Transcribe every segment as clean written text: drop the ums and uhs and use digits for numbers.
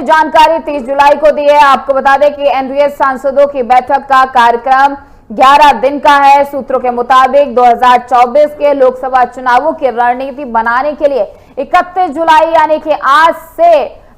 जानकारी 30 जुलाई को दी है। आपको बता दें कि एनडीए सांसदों की बैठक का कार्यक्रम 11 दिन का है। सूत्रों के मुताबिक 2024 के लोकसभा चुनावों की रणनीति बनाने के लिए 31 जुलाई यानी कि आज से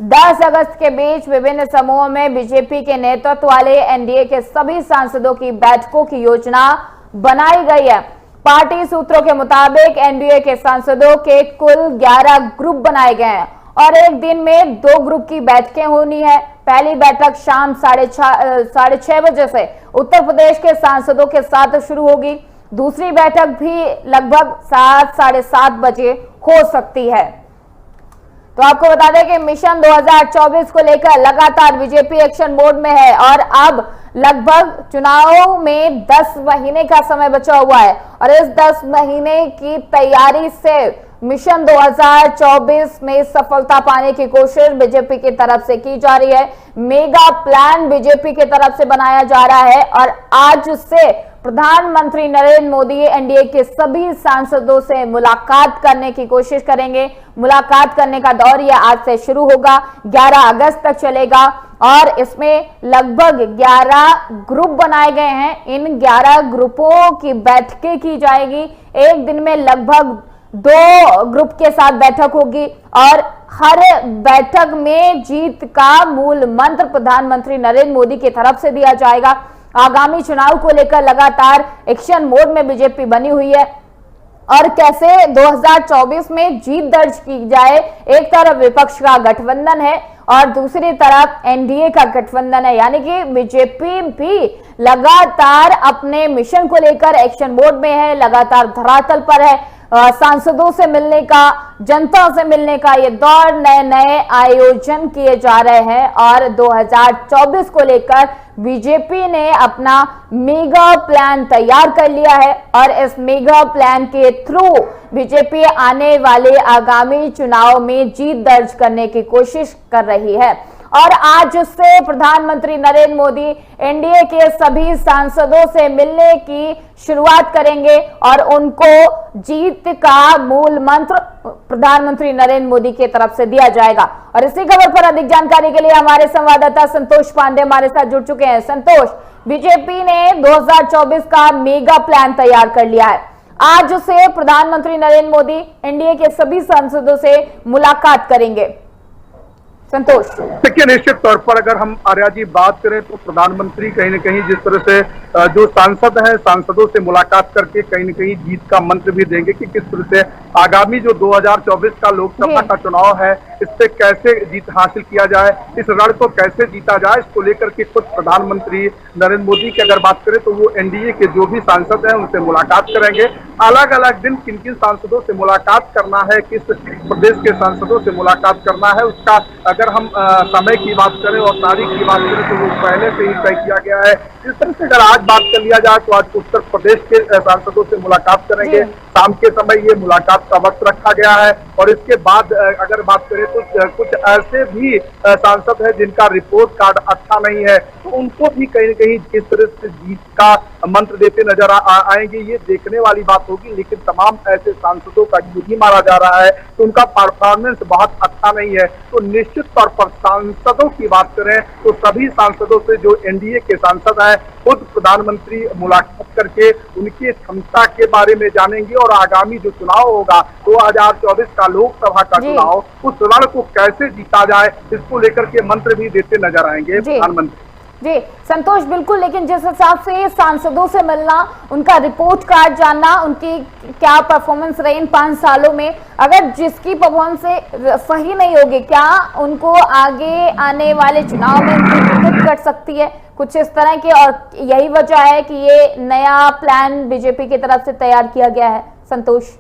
10 अगस्त के बीच विभिन्न समूहों में बीजेपी के नेतृत्व वाले एनडीए के सभी सांसदों की बैठकों की योजना बनाई गई है। पार्टी सूत्रों के मुताबिक एनडीए के सांसदों के कुल 11 ग्रुप बनाए गए हैं और एक दिन में 2 ग्रुप की बैठकें होनी है। पहली बैठक शाम 6:30 बजे से उत्तर प्रदेश के सांसदों के साथ शुरू होगी। दूसरी बैठक भी लगभग 7, साढ़े 7 बजे हो सकती है। तो आपको बता दें कि मिशन 2024 को लेकर लगातार बीजेपी एक्शन मोड में है और अब लगभग चुनाव में 10 महीने का समय बचा हुआ है और इस 10 महीने की तैयारी से मिशन 2024 में सफलता पाने की कोशिश बीजेपी की तरफ से की जा रही है। मेगा प्लान बीजेपी की तरफ से बनाया जा रहा है और आज से प्रधानमंत्री नरेंद्र मोदी एनडीए के सभी सांसदों से मुलाकात करने की कोशिश करेंगे। मुलाकात करने का दौर यह आज से शुरू होगा, 11 अगस्त तक चलेगा और इसमें लगभग 11 ग्रुप बनाए गए हैं। इन 11 ग्रुपों की बैठकें की जाएगी। एक दिन में लगभग 2 ग्रुप के साथ बैठक होगी और हर बैठक में जीत का मूल मंत्र प्रधानमंत्री नरेंद्र मोदी की तरफ से दिया जाएगा। आगामी चुनाव को लेकर लगातार एक्शन मोड में बीजेपी बनी हुई है और कैसे 2024 में जीत दर्ज की जाए। एक तरफ विपक्ष का गठबंधन है और दूसरी तरफ एनडीए का गठबंधन है, यानी कि बीजेपी भी लगातार अपने मिशन को लेकर एक्शन मोड में है, लगातार धरातल पर है। सांसदों से मिलने का, जनता से मिलने का ये दौर, नए नए आयोजन किए जा रहे हैं और 2024 को लेकर बीजेपी ने अपना मेगा प्लान तैयार कर लिया है और इस मेगा प्लान के थ्रू बीजेपी आने वाले आगामी चुनाव में जीत दर्ज करने की कोशिश कर रही है। और आज से प्रधानमंत्री नरेंद्र मोदी एनडीए के सभी सांसदों से मिलने की शुरुआत करेंगे और उनको जीत का मूल मंत्र प्रधानमंत्री नरेंद्र मोदी की तरफ से दिया जाएगा। और इसी खबर पर अधिक जानकारी के लिए हमारे संवाददाता संतोष पांडे हमारे साथ जुड़ चुके हैं। संतोष, बीजेपी ने 2024 का मेगा प्लान तैयार कर लिया है। आज से प्रधानमंत्री नरेंद्र मोदी एनडीए के सभी सांसदों से मुलाकात करेंगे। संतोष, देखिए, निश्चित तौर पर अगर हम आर्या जी बात करें तो प्रधानमंत्री कहीं न कहीं जिस तरह से जो सांसद हैं, सांसदों से मुलाकात करके कहीं न कहीं जीत का मंत्र भी देंगे कि किस तरह से आगामी जो 2024 का लोकसभा का चुनाव है इस पे कैसे जीत हासिल किया जाए, इस रण को कैसे जीता जाए, इसको लेकर के खुद प्रधानमंत्री नरेंद्र मोदी की अगर बात करें तो वो एनडीए के जो भी सांसद हैं उनसे मुलाकात करेंगे। अलग अलग दिन किन किन सांसदों से मुलाकात करना है, किस प्रदेश के सांसदों से मुलाकात करना है, उसका अगर हम समय की बात करें और तारीख की बात करें तो वो पहले से ही तय किया गया है। इस तरह से अगर आज बात कर लिया जाए तो आज उत्तर प्रदेश के सांसदों से मुलाकात करेंगे। शाम के समय ये मुलाकात का वक्त रखा गया है और इसके बाद अगर बात करें तो कुछ ऐसे भी सांसद हैं जिनका रिपोर्ट कार्ड अच्छा नहीं है तो उनको भी कहीं न कहीं किस तरह से जीत का मंत्र देते नजर आएंगे, ये देखने वाली बात होगी। लेकिन तमाम ऐसे सांसदों का यूं मारा जा रहा है तो उनका परफॉर्मेंस बहुत अच्छा नहीं है। तो निश्चित तौर पर सांसदों की बात करें तो सभी सांसदों से जो एनडीए के सांसद हैं खुद प्रधानमंत्री मुलाकात करके उनकी क्षमता के बारे में जानेंगे और आगामी जो चुनाव होगा 2024 का लोकसभा का चुनाव, उस रण को कैसे जीता जाए इसको लेकर के मंत्र भी देते नजर आएंगे प्रधानमंत्री। जी संतोष, बिल्कुल। लेकिन जिस हिसाब से सांसदों से मिलना, उनका रिपोर्ट कार्ड जानना, उनकी क्या परफॉर्मेंस रही इन 5 सालों में, अगर जिसकी परफॉर्मेंस सही नहीं होगी क्या उनको आगे आने वाले चुनाव में उनकी दिक्कत कर सकती है, कुछ इस तरह की। और यही वजह है कि ये नया प्लान बीजेपी की तरफ से तैयार किया गया है। संतोष,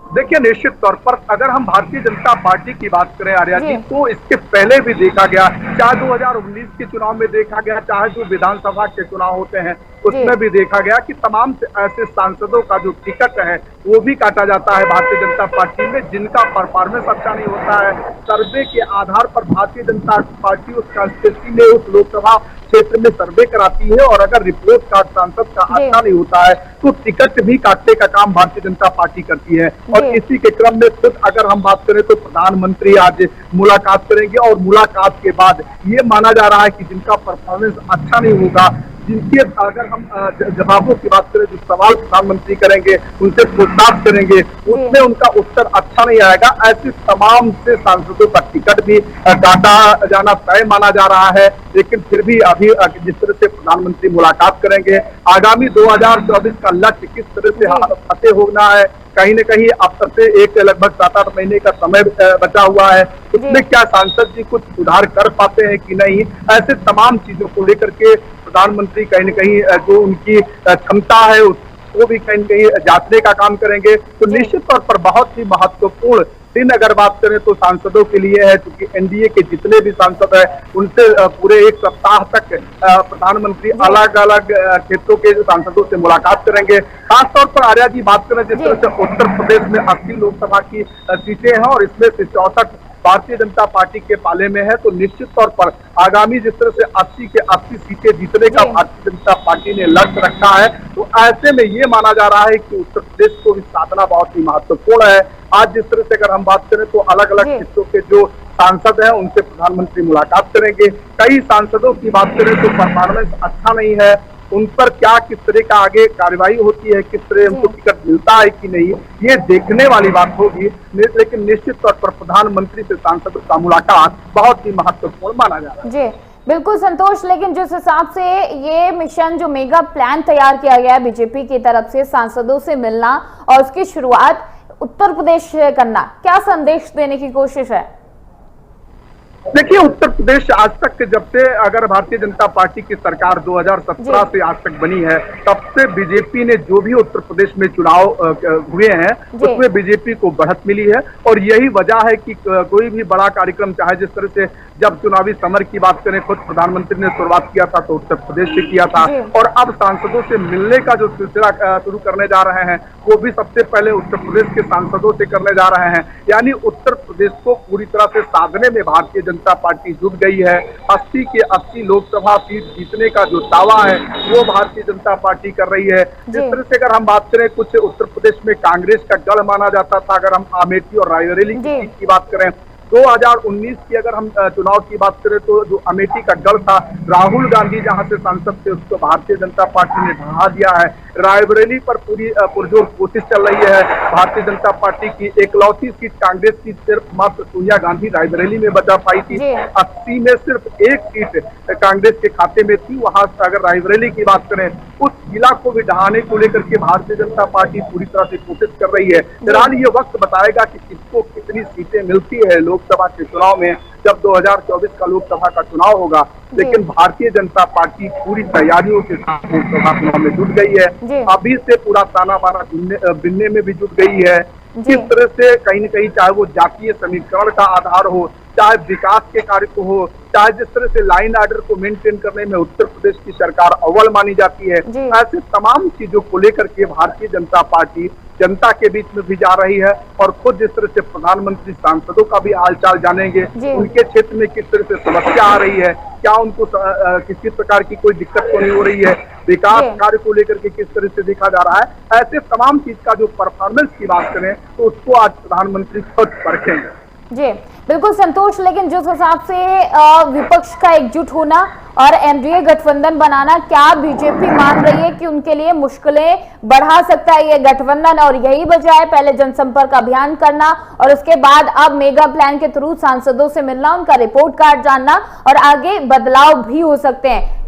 देखिए, निश्चित तौर पर अगर हम भारतीय जनता पार्टी की बात करें आर्या जी तो इसके पहले भी देखा गया, चाहे 2019 के चुनाव में देखा गया, चाहे जो विधानसभा के चुनाव होते हैं उसमें भी देखा गया कि तमाम ऐसे सांसदों का जो टिकट है वो भी काटा जाता है भारतीय जनता पार्टी में, जिनका परफॉर्मेंस अच्छा नहीं होता है। सर्वे के आधार पर भारतीय जनता पार्टी उस कॉन्स्टिट्यूंसी में, उस लोकसभा क्षेत्र में सर्वे कराती है, और अगर रिपोर्ट कार्ड सांसद का अच्छा नहीं होता है तो टिकट भी काटने का काम भारतीय जनता पार्टी करती है। और इसी के क्रम में खुद अगर हम बात करें तो प्रधानमंत्री आज मुलाकात करेंगे, और मुलाकात के बाद ये माना जा रहा है कि जिनका परफॉर्मेंस अच्छा नहीं होगा, जिनके अगर हम जवाबों की बात करें, जो सवाल प्रधानमंत्री करेंगे, उनसे पूछताछ करेंगे, उसमें उनका उत्तर अच्छा नहीं आएगा, ऐसे तमाम से सांसदों का टिकट भी काटा जाना तय माना जा रहा है। लेकिन फिर भी अभी जिस तरह से प्रधानमंत्री मुलाकात करेंगे, आगामी 2024 का लक्ष्य किस तरह से फतेह होना है, कहीं न कहीं अब तक से एक लगभग 7-8 महीने का समय बचा हुआ है, उसमें क्या सांसद जी कुछ सुधार कर पाते हैं कि नहीं, ऐसे तमाम चीजों को लेकर के प्रधानमंत्री कहीं न कहीं जो उनकी क्षमता है उसको भी कहीं न कहीं जांचने का काम करेंगे। तो निश्चित तौर पर बहुत ही महत्वपूर्ण दिन अगर बात करें तो सांसदों के लिए है, क्योंकि एनडीए के जितने भी सांसद हैं उनसे पूरे एक सप्ताह तक प्रधानमंत्री अलग अलग क्षेत्रों के सांसदों से मुलाकात करेंगे। खासतौर पर आर्या जी बात करें, जिस तरह से उत्तर प्रदेश में 80 लोकसभा की सीटें हैं और इसमें से 64 भारतीय जनता पार्टी के पाले में है, तो निश्चित तौर पर आगामी जिस तरह से 80 के 80 सीटें जीतने का भारतीय जनता पार्टी ने लक्ष्य रखा है, तो ऐसे में ये माना जा रहा है कि उत्तर प्रदेश को भी साधना बहुत ही महत्वपूर्ण है। आज जिस तरह से अगर हम बात करें तो अलग अलग क्षेत्रों के जो सांसद हैं उनसे प्रधानमंत्री मुलाकात करेंगे। कई सांसदों की बात करें तो परफॉर्मेंस अच्छा नहीं है, उन पर क्या किस तरह का आगे कार्रवाई होती है, किस तरह उनको टिकट मिलता है कि नहीं, ये देखने वाली बात होगी। लेकिन निश्चित तौर पर प्रधानमंत्री से सांसदों का मुलाकात बहुत ही महत्वपूर्ण माना जा रहा है। जी बिल्कुल संतोष, लेकिन जिस हिसाब से ये मिशन जो मेगा प्लान तैयार किया गया है बीजेपी की तरफ से सांसदों से मिलना और उसकी शुरुआत उत्तर प्रदेश से करना, क्या संदेश देने की कोशिश है? देखिए, उत्तर प्रदेश आज तक जब से अगर भारतीय जनता पार्टी की सरकार 2017 से आज तक बनी है, तब से बीजेपी ने जो भी उत्तर प्रदेश में चुनाव हुए हैं उसमें बीजेपी को बढ़त मिली है। और यही वजह है कि कोई भी बड़ा कार्यक्रम, चाहे जिस तरह से जब चुनावी समर की बात करें, खुद प्रधानमंत्री ने शुरुआत किया था तो उत्तर प्रदेश से किया था, और अब सांसदों से मिलने का जो सिलसिला शुरू करने जा रहे हैं वो भी सबसे पहले उत्तर प्रदेश के सांसदों से करने जा रहे हैं। यानी उत्तर प्रदेश को पूरी तरह से साधने में भारतीय जनता पार्टी जुट गई है। 80 के 80 लोकसभा सीट जीतने का जो दावा है वो भारतीय जनता पार्टी कर रही है। जिस तरह से अगर हम बात करें, कुछ उत्तर प्रदेश में कांग्रेस का गढ़ माना जाता था, अगर हम अमेठी और रायबरेली की सीट की बात करें, 2019 की अगर हम चुनाव की बात करें तो जो अमेठी का गढ़ था, राहुल गांधी जहां से सांसद थे उसको भारतीय जनता पार्टी ने ढहा दिया है। रायबरेली पर पूरी पुरजोर कोशिश चल रही है भारतीय जनता पार्टी की। एकलौती सीट कांग्रेस की सिर्फ मात्र सोनिया गांधी रायबरेली में बचा पाई थी। 80 में सिर्फ एक सीट कांग्रेस के खाते में थी। वहां अगर रायबरेली की बात करें, उस जिला को भी ढहाने को लेकर के भारतीय जनता पार्टी पूरी तरह से कोशिश कर रही है। फिलहाल ये वक्त बताएगा कि किसको कितनी सीटें मिलती है लोकसभा के चुनाव में, जब 2024 का लोकसभा का चुनाव होगा। लेकिन भारतीय जनता पार्टी पूरी तैयारियों के साथ लोकसभा चुनाव में जुट गई है। अभी से पूरा ताना बाना बिनने में भी जुट गई है। किस तरह से कहीं न कहीं, चाहे वो जातीय समीकरण का आधार हो, चाहे विकास के कार्य को हो, चाहे जिस तरह से लाइन ऑर्डर को मेंटेन करने में उत्तर प्रदेश की सरकार अव्वल मानी जाती है, ऐसे तमाम चीजों को लेकर के भारतीय जनता पार्टी जनता के बीच में भी जा रही है। और खुद जिस तरह से प्रधानमंत्री सांसदों का भी हालचाल जानेंगे, उनके क्षेत्र में किस तरह से समस्या आ रही है, क्या उनको किसी प्रकार की कोई दिक्कत तो नहीं हो रही है, विकास कार्य को लेकर के किस तरह से देखा जा रहा है, ऐसे तमाम चीज का जो परफॉर्मेंस की बात करें तो उसको आज प्रधानमंत्री खुद परखेंगे। जी बिल्कुल संतोष, लेकिन जिस हिसाब से विपक्ष का एकजुट होना और एनडीए गठबंधन बनाना, क्या बीजेपी मान रही है कि उनके लिए मुश्किलें बढ़ा सकता है ये गठबंधन, और यही वजह है पहले जनसंपर्क अभियान करना और उसके बाद अब मेगा प्लान के थ्रू सांसदों से मिलना, उनका रिपोर्ट कार्ड जानना और आगे बदलाव भी हो सकते हैं?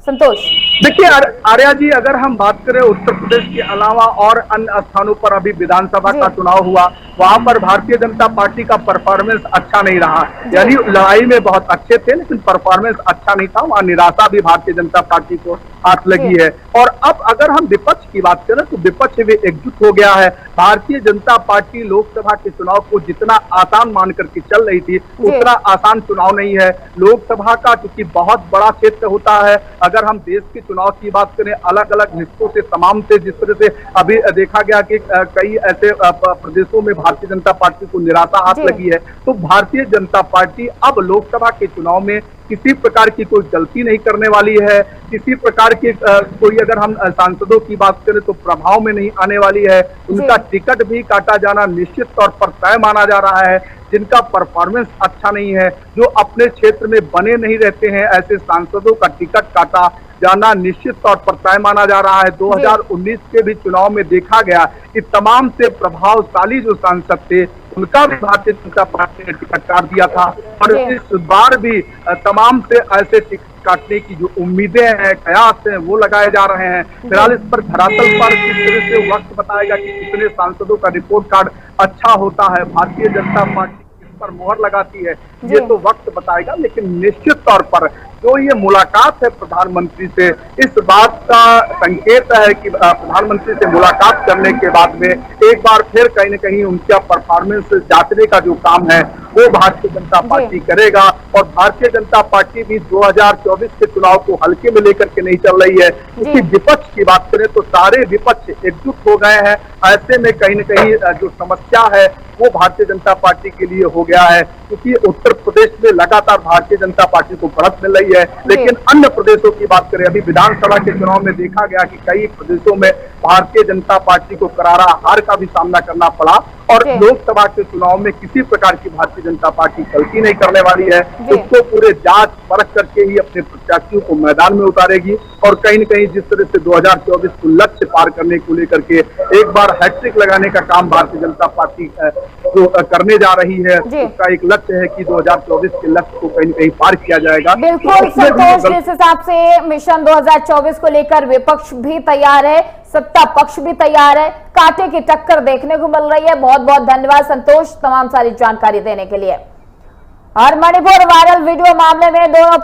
संतोष, देखिए आर्या जी, अगर हम बात करें उत्तर प्रदेश के अलावा और अन्य स्थानों पर अभी विधानसभा का चुनाव हुआ, वहां पर भारतीय जनता पार्टी का परफॉर्मेंस अच्छा नहीं रहा। यानी लड़ाई में बहुत अच्छे थे लेकिन परफॉर्मेंस अच्छा नहीं था। वहां निराशा भी भारतीय जनता पार्टी को हाथ लगी है। और अब अगर हम विपक्ष की बात करें तो विपक्ष भी एकजुट हो गया है। भारतीय जनता पार्टी लोकसभा के चुनाव को जितना आसान मान करके चल रही थी, उतना आसान चुनाव नहीं है। लोकसभा का चूंकि बहुत बड़ा क्षेत्र होता है, अगर हम देश के चुनाव की बात करें, अलग अलग हिस्सों से तमाम से जिस तरह से अभी देखा गया कि कई ऐसे प्रदेशों में भारतीय जनता पार्टी को निराशा हाथ लगी है, तो भारतीय जनता पार्टी अब लोकसभा के चुनाव में किसी प्रकार की कोई गलती नहीं करने वाली है, किसी प्रकार की कोई, अगर हम सांसदों की बात करें तो प्रभाव में नहीं आने वाली है। उनका टिकट भी काटा जाना निश्चित तौर पर तय माना जा रहा है। जिनका परफॉर्मेंस अच्छा नहीं है, जो अपने क्षेत्र में बने नहीं रहते हैं, ऐसे सांसदों का टिकट काटा जाना निश्चित तौर पर तय माना जा रहा है। 2019 के भी चुनाव में देखा गया कि तमाम से प्रभावशाली जो सांसद थे, उनका भी भारतीय जनता पार्टी ने टिकट काट दिया था, और इस बार भी तमाम से ऐसे टिकट काटने की जो उम्मीदें हैं, कयास हैं, वो लगाए जा रहे हैं। फिलहाल इस पर धरातल पर किस तरह से वक्त बताएगा कि कितने सांसदों का रिपोर्ट कार्ड अच्छा होता है, भारतीय जनता पार्टी इस पर मोहर लगाती है, ये तो वक्त बताएगा। लेकिन निश्चित तौर पर जो ये मुलाकात है प्रधानमंत्री से, इस बात का संकेत है कि प्रधानमंत्री से मुलाकात करने के बाद में एक बार फिर कहीं न कहीं उनका परफॉर्मेंस जांचने का जो काम है वो भारतीय जनता पार्टी करेगा। और भारतीय जनता पार्टी भी 2024 के चुनाव को हल्के में लेकर के नहीं चल रही है, क्योंकि विपक्ष की बात करें तो सारे विपक्ष एकजुट हो गए हैं। ऐसे में कहीं न कहीं जो समस्या है वो भारतीय जनता पार्टी के लिए हो गया है, क्योंकि उत्तर प्रदेश में लगातार भारतीय जनता पार्टी को बढ़त मिल रही है। लेकिन अन्य प्रदेशों की बात करें, अभी विधानसभा के चुनाव में देखा गया कि कई प्रदेशों में भारतीय जनता पार्टी को करारा हार का भी सामना करना पड़ा, और लोकसभा के चुनाव में किसी प्रकार की भारतीय जनता पार्टी गलती नहीं करने वाली है। उसको पूरे जांच परख करके ही अपने प्रत्याशियों को मैदान में उतारेगी, और कहीं न कहीं जिस तरह से 2024 को लक्ष्य पार करने को लेकर के एक बार हैट्रिक लगाने का काम भारतीय जनता पार्टी जो करने जा रही है, उसका एक लक्ष्य है कि 2024 के लक्ष्य को कहीं न कहीं पार किया जाएगा। बिल्कुल संतोष, जिस हिसाब से मिशन 2024 को लेकर विपक्ष भी तैयार है, सत्ता पक्ष भी तैयार है, कांटे की टक्कर देखने को मिल रही है। बहुत बहुत धन्यवाद संतोष तमाम सारी जानकारी देने के लिए। और मणिपुर वायरल वीडियो मामले में दोनों